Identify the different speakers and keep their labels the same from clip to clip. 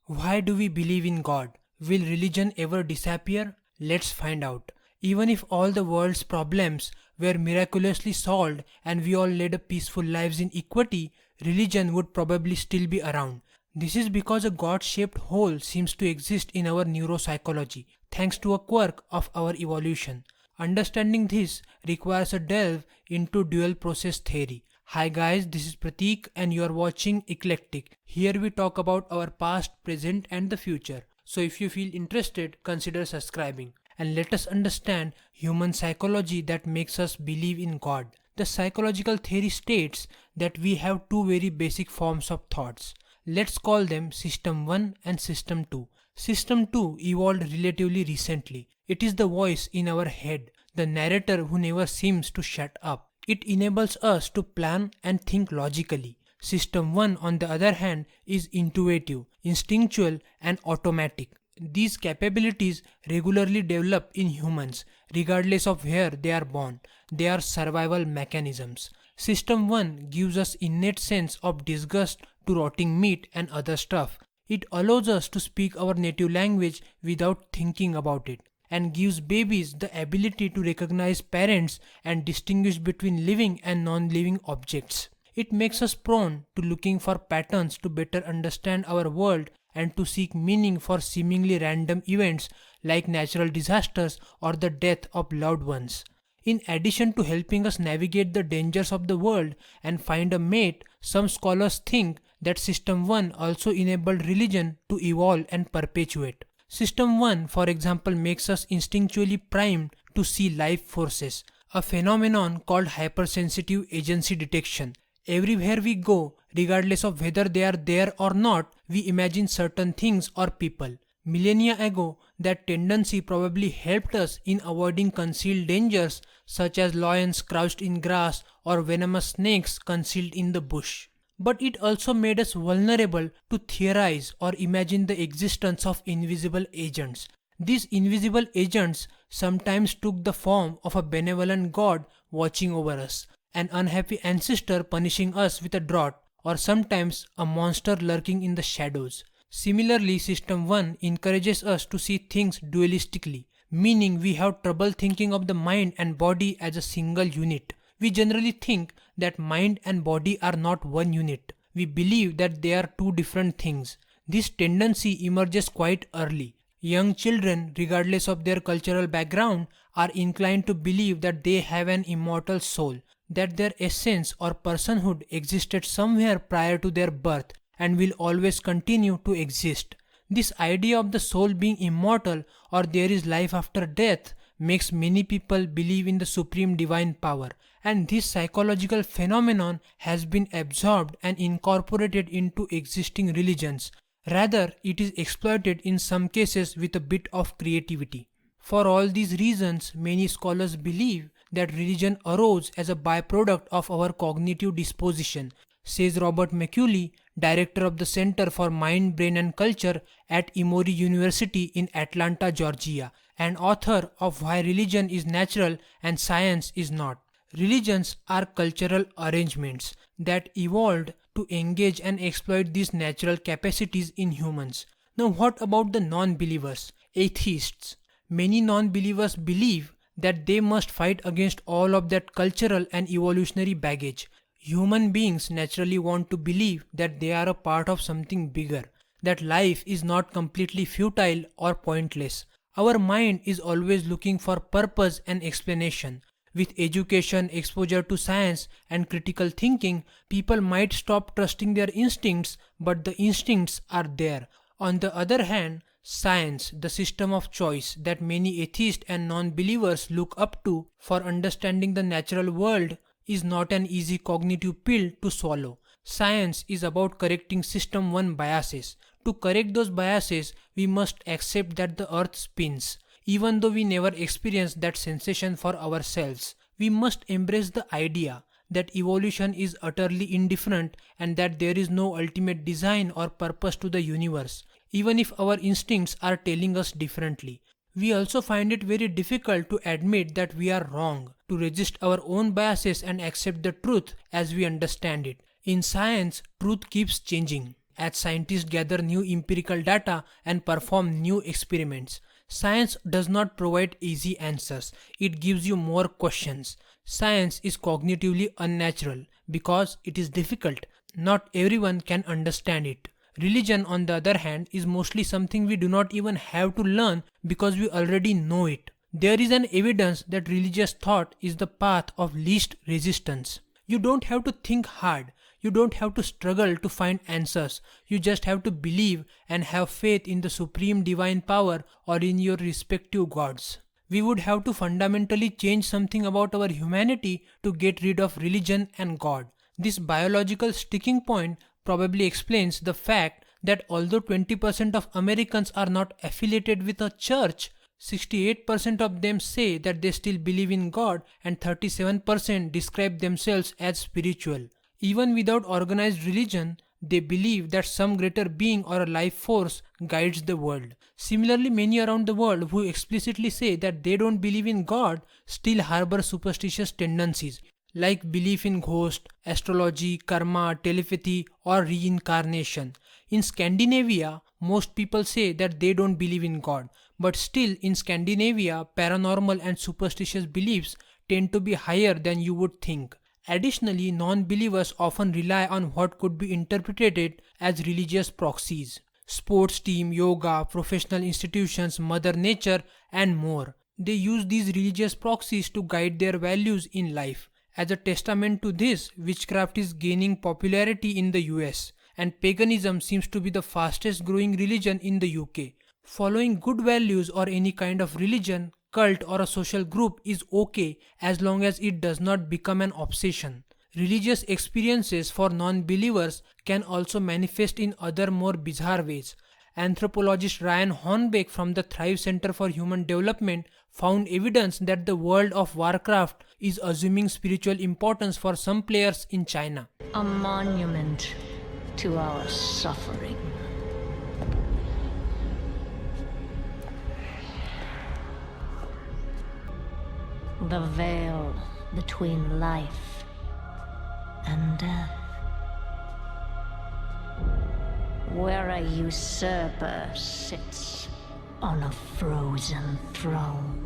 Speaker 1: Why do we believe in God? Will religion ever disappear? Let's find out. Even if all the world's problems were miraculously solved and we all led a peaceful lives in equity, religion would probably still be around. This is because a God-shaped hole seems to exist in our neuropsychology, thanks to a quirk of our evolution. Understanding this requires a delve into dual process theory. Hi guys, this is Prateek and you are watching Eclectic. Here we talk about our past, present and the future. So if you feel interested, consider subscribing and let us understand human psychology that makes us believe in God. The psychological theory states that we have two very basic forms of thoughts. Let's call them System 1 and System 2. System 2 evolved relatively recently. It is the voice in our head, the narrator who never seems to shut up. It enables us to plan and think logically. System 1 on the other hand is intuitive, instinctual and automatic. These capabilities regularly develop in humans regardless of where they are born. They are survival mechanisms. System 1 gives us innate sense of disgust to rotting meat and other stuff. It allows us to speak our native language without thinking about it and gives babies the ability to recognize parents and distinguish between living and non-living objects. It makes us prone to looking for patterns to better understand our world and to seek meaning for seemingly random events like natural disasters or the death of loved ones. In addition to helping us navigate the dangers of the world and find a mate, some scholars think that System 1 also enabled religion to evolve and perpetuate. System 1, for example, makes us instinctually primed to see life forces, a phenomenon called hypersensitive agency detection. Everywhere we go, regardless of whether they are there or not, we imagine certain things or people. Millennia ago, that tendency probably helped us in avoiding concealed dangers such as lions crouched in grass or venomous snakes concealed in the bush. But it also made us vulnerable to theorize or imagine the existence of invisible agents. These invisible agents sometimes took the form of a benevolent god watching over us, an unhappy ancestor punishing us with a drought, or sometimes a monster lurking in the shadows. Similarly, System 1 encourages us to see things dualistically, meaning we have trouble thinking of the mind and body as a single unit. We generally think that mind and body are not one unit. We believe that they are two different things. This tendency emerges quite early. Young children, regardless of their cultural background, are inclined to believe that they have an immortal soul, that their essence or personhood existed somewhere prior to their birth and will always continue to exist. This idea of the soul being immortal or there is life after death makes many people believe in the supreme divine power, and this psychological phenomenon has been absorbed and incorporated into existing religions. Rather, it is exploited in some cases with a bit of creativity. For all these reasons, many scholars believe that religion arose as a byproduct of our cognitive disposition, says Robert McCulley, director of the Center for Mind, Brain and Culture at Emory University in Atlanta, Georgia, and author of Why Religion is Natural and Science is Not. Religions are cultural arrangements that evolved to engage and exploit these natural capacities in humans. Now what about the non-believers, atheists? Many non-believers believe that they must fight against all of that cultural and evolutionary baggage. Human beings naturally want to believe that they are a part of something bigger, that life is not completely futile or pointless. Our mind is always looking for purpose and explanation. With education, exposure to science and critical thinking, people might stop trusting their instincts, but the instincts are there. On the other hand, science, the system of choice that many atheists and non-believers look up to for understanding the natural world, is not an easy cognitive pill to swallow. Science is about correcting System 1 biases. To correct those biases, we must accept that the earth spins. Even though we never experience that sensation for ourselves, we must embrace the idea that evolution is utterly indifferent and that there is no ultimate design or purpose to the universe, even if our instincts are telling us differently. We also find it very difficult to admit that we are wrong, to resist our own biases and accept the truth as we understand it. In science, truth keeps changing. as scientists gather new empirical data and perform new experiments. Science does not provide easy answers, it gives you more questions. Science is cognitively unnatural because it is difficult. Not everyone can understand it. Religion, on the other hand, is mostly something we do not even have to learn because we already know it. There is an evidence that religious thought is the path of least resistance. You don't have to think hard. You don't have to struggle to find answers. You just have to believe and have faith in the supreme divine power or in your respective gods. We would have to fundamentally change something about our humanity to get rid of religion and God. This biological sticking point probably explains the fact that although 20% of Americans are not affiliated with a church, 68% of them say that they still believe in God and 37% describe themselves as spiritual. Even without organized religion, they believe that some greater being or a life force guides the world. Similarly, many around the world who explicitly say that they don't believe in God still harbor superstitious tendencies like belief in ghosts, astrology, karma, telepathy, or reincarnation. In Scandinavia, most people say that they don't believe in God, but still in Scandinavia, paranormal and superstitious beliefs tend to be higher than you would think. Additionally, non-believers often rely on what could be interpreted as religious proxies. Sports team, yoga, professional institutions, Mother Nature, and more. They use these religious proxies to guide their values in life. As a testament to this, witchcraft is gaining popularity in the US, and paganism seems to be the fastest growing religion in the UK. Following good values or any kind of religion, cult, or a social group is okay as long as it does not become an obsession. Religious experiences for non-believers can also manifest in other more bizarre ways. Anthropologist Ryan Hornbeck from the Thrive Center for Human Development found evidence that the world of Warcraft is assuming spiritual importance for some players in China.
Speaker 2: A monument to our suffering. The veil between life and death, where a usurper sits on a frozen throne.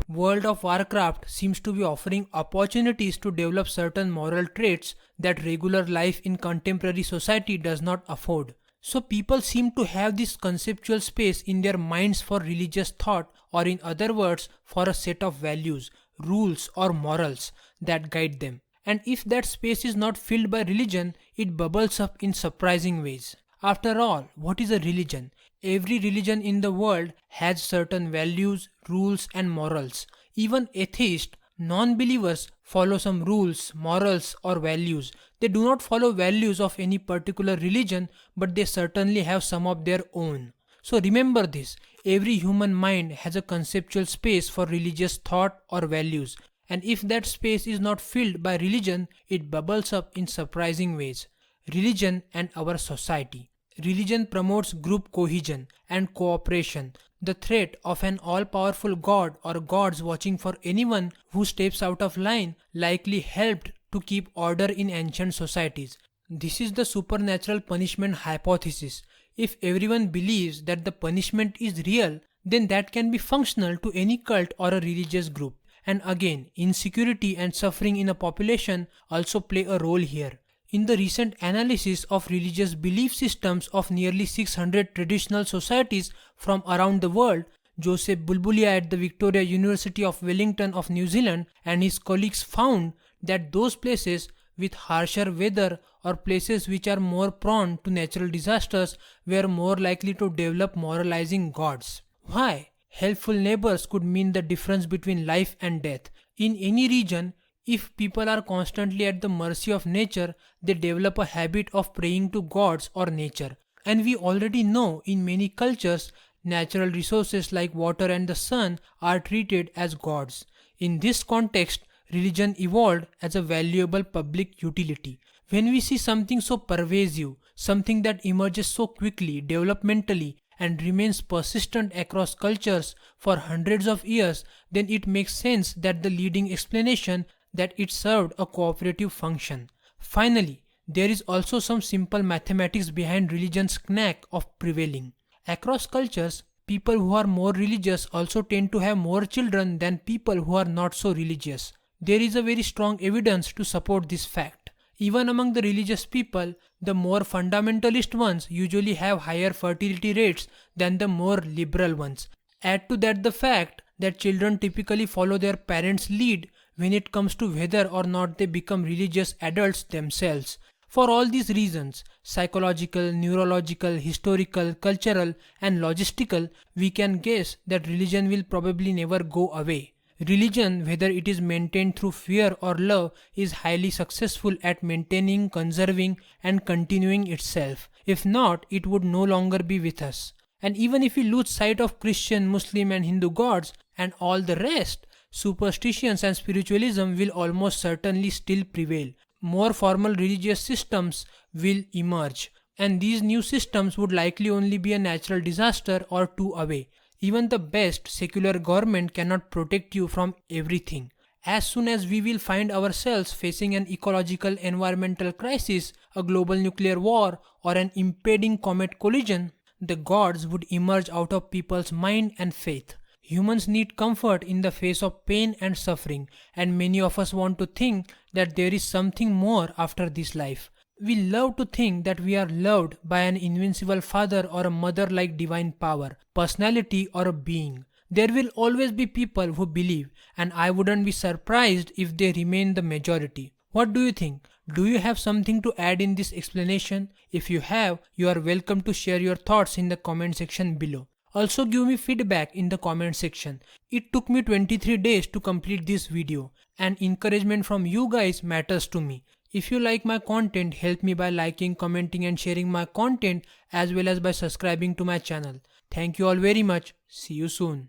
Speaker 1: World of Warcraft seems to be offering opportunities to develop certain moral traits that regular life in contemporary society does not afford. So people seem to have this conceptual space in their minds for religious thought, or in other words, for a set of values, rules, or morals that guide them. And if that space is not filled by religion, it bubbles up in surprising ways. After all, what is a religion? Every religion in the world has certain values, rules, and morals. Even atheists, non-believers follow some rules, morals, or values. They do not follow values of any particular religion, but they certainly have some of their own. So remember this, every human mind has a conceptual space for religious thought or values, and if that space is not filled by religion, it bubbles up in surprising ways. Religion and our society. Religion promotes group cohesion and cooperation. The threat of an all-powerful god or gods watching for anyone who steps out of line likely helped to keep order in ancient societies. This is the supernatural punishment hypothesis. If everyone believes that the punishment is real, then that can be functional to any cult or a religious group. And again, insecurity and suffering in a population also play a role here. In the recent analysis of religious belief systems of nearly 600 traditional societies from around the world, Joseph Bulbulia at the Victoria University of Wellington of New Zealand and his colleagues found that those places with harsher weather or places which are more prone to natural disasters were more likely to develop moralizing gods. Why? Helpful neighbors could mean the difference between life and death. In any region, if people are constantly at the mercy of nature, they develop a habit of praying to gods or nature. And we already know in many cultures, natural resources like water and the sun are treated as gods. In this context, religion evolved as a valuable public utility. When we see something so pervasive, something that emerges so quickly, developmentally, and remains persistent across cultures for hundreds of years, then it makes sense that the leading explanation that it served a cooperative function. Finally, there is also some simple mathematics behind religion's knack of prevailing. Across cultures, people who are more religious also tend to have more children than people who are not so religious. There is a very strong evidence to support this fact. Even among the religious people, the more fundamentalist ones usually have higher fertility rates than the more liberal ones. Add to that the fact that children typically follow their parents' lead when it comes to whether or not they become religious adults themselves. For all these reasons, psychological, neurological, historical, cultural, and logistical, we can guess that religion will probably never go away. Religion, whether it is maintained through fear or love, is highly successful at maintaining, conserving, and continuing itself. If not, it would no longer be with us. And even if we lose sight of Christian, Muslim, and Hindu gods and all the rest, superstitions and spiritualism will almost certainly still prevail. More formal religious systems will emerge, and these new systems would likely only be a natural disaster or two away. Even the best secular government cannot protect you from everything. As soon as we will find ourselves facing an ecological environmental crisis, a global nuclear war, or an impending comet collision, the gods would emerge out of people's mind and faith. Humans need comfort in the face of pain and suffering, and many of us want to think that there is something more after this life. We love to think that we are loved by an invincible father or a mother like divine power, personality, or a being. There will always be people who believe, and I wouldn't be surprised if they remain the majority. What do you think? Do you have something to add in this explanation? If you have, you are welcome to share your thoughts in the comment section below. Also give me feedback in the comment section. It took me 23 days to complete this video, and encouragement from you guys matters to me. If you like my content, help me by liking, commenting and sharing my content, as well as by subscribing to my channel. Thank you all very much. See you soon.